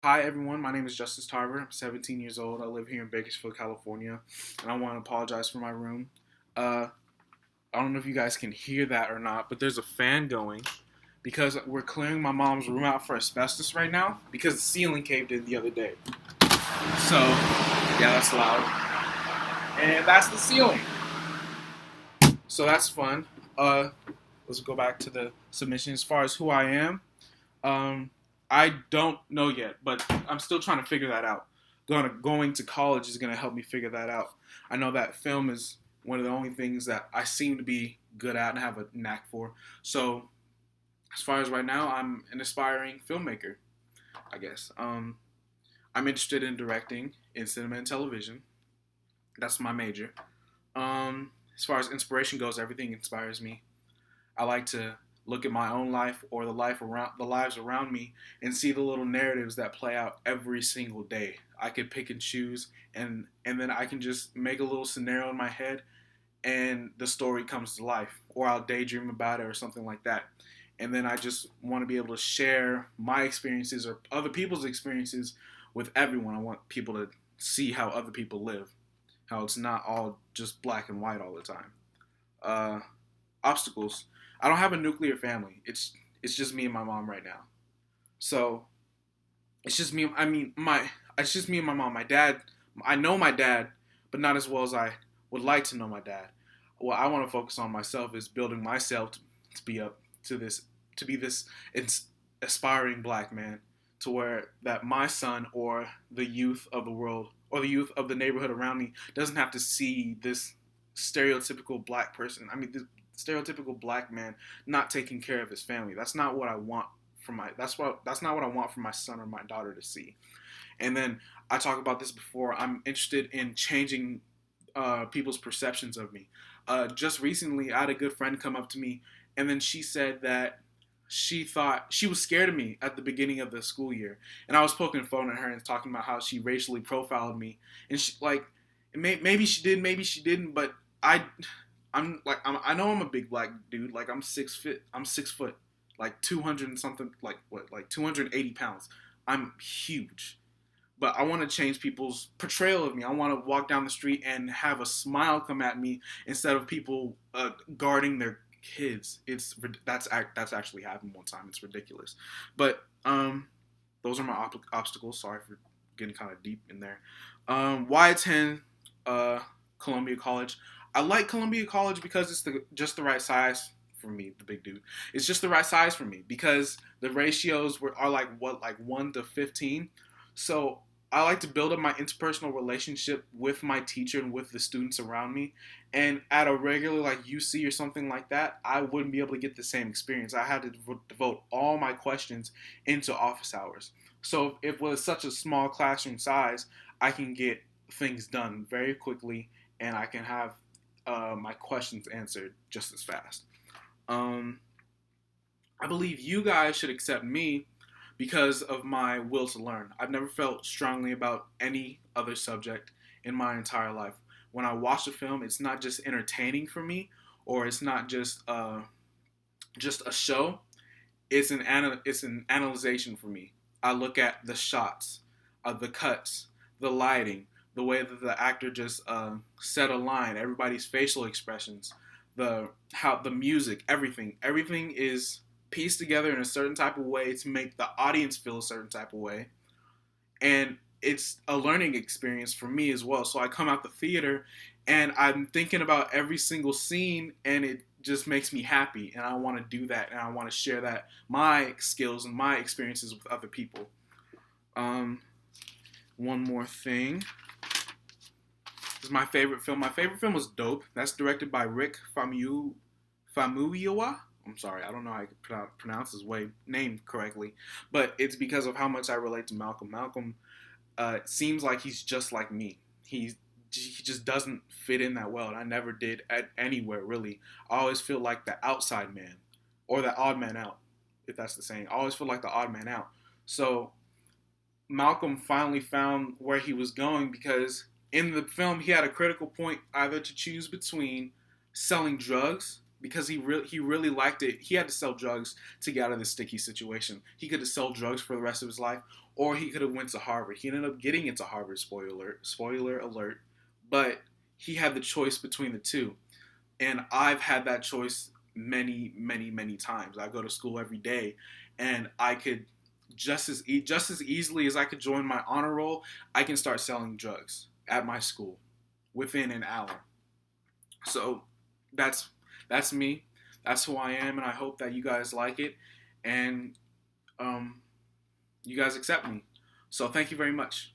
Hi everyone, my name is Justice Tarver. I'm 17 years old. I live here in Bakersfield, California, and I want to apologize for my room. Uh, I don't know if you guys can hear that or not, but there's a fan going because we're clearing my mom's room out for asbestos right now because the ceiling caved in the other day. So, yeah, that's loud. And that's the ceiling. So that's fun. Uh, let's go back to the submission. As far as who I am, Um, I don't know yet, but I'm still trying to figure that out. Going to college is gonna help me figure that out. I know that film is one of the only things that I seem to be good at and have a knack for. So as far as right now, I'm an aspiring filmmaker, I guess. I'm interested in directing in cinema and television. That's my major. As far as inspiration goes, everything inspires me. I like to look at my own life or the lives around me and see the little narratives that play out every single day. I could pick and choose and then I can just make a little scenario in my head and the story comes to life, or I'll daydream about it or something like that. And then I just want to be able to share my experiences or other people's experiences with everyone. I want people to see how other people live, how it's not all just black and white all the time. Uh, Obstacles. I don't have a nuclear family. It's just me and my mom right now. So it's just me. I mean, my it's just me and my mom. My dad. I know my dad, but not as well as I would like to know my dad. What I want to focus on myself is building myself to be up to this, to be this aspiring black man, to where that my son or the youth of the world or the youth of the neighborhood around me doesn't have to see this stereotypical black person. I mean, this stereotypical black man not taking care of his family. That's not what I want for my. That's not what I want for my son or my daughter to see. And then I talked about this before. I'm interested in changing people's perceptions of me. Just recently, I had a good friend come up to me, and then she said that she thought she was scared of me at the beginning of the school year, and I was poking fun at her and talking about how she racially profiled me, and she like maybe she did, maybe she didn't, but I I know I'm a big black dude. Like I'm 6 foot. I'm 6 foot. Like 200 and something. Like what? Like 280 pounds. I'm huge. But I want to change people's portrayal of me. I want to walk down the street and have a smile come at me instead of people guarding their kids. That's actually happened one time. It's ridiculous. But those are my obstacles. Sorry for getting kind of deep in there. Why attend uh, Columbia College? I like Columbia College because it's just the right size for me, the big dude. It's just the right size for me because the ratios are like what, like 1 to 15. So I like to build up my interpersonal relationship with my teacher and with the students around me. And at a regular like UC or something like that, I wouldn't be able to get the same experience. I had to devote all my questions into office hours. So if with such a small classroom size, I can get things done very quickly and I can have my questions answered just as fast. Um, I believe you guys should accept me because of my will to learn. I've never felt strongly about any other subject in my entire life. When I watch a film, it's not just entertaining for me, or it's not just a show. It's an analyzation for me. I look at the shots, the cuts, the lighting, the way that the actor just said a line, everybody's facial expressions, the music, everything is pieced together in a certain type of way to make the audience feel a certain type of way, and it's a learning experience for me as well. So I come out the theater and I'm thinking about every single scene, and it just makes me happy, and I want to do that, and I want to share that my skills and my experiences with other people. um One more thing. This is my favorite film. My favorite film was Dope. That's directed by Rick Famuyiwa. I'm sorry, I don't know how I could pronounce his name correctly, but it's because of how much I relate to Malcolm. Malcolm seems like he's just like me. He just doesn't fit in that well, and I never did at anywhere really. I always feel like the outside man, or the odd man out, if that's the saying. I always feel like the odd man out. So Malcolm finally found where he was going because in the film he had a critical point either to choose between selling drugs because he really liked it. He had to sell drugs to get out of this sticky situation. He could have sold drugs for the rest of his life, or he could have went to Harvard. He ended up getting into Harvard. Spoiler alert. But he had the choice between the two, and I've had that choice many times. I go to school every day, and I could just as easily as I could join my honor roll, I can start selling drugs at my school within an hour. So that's that's me. That's who I am, and I hope that you guys like it, and you guys accept me. So thank you very much.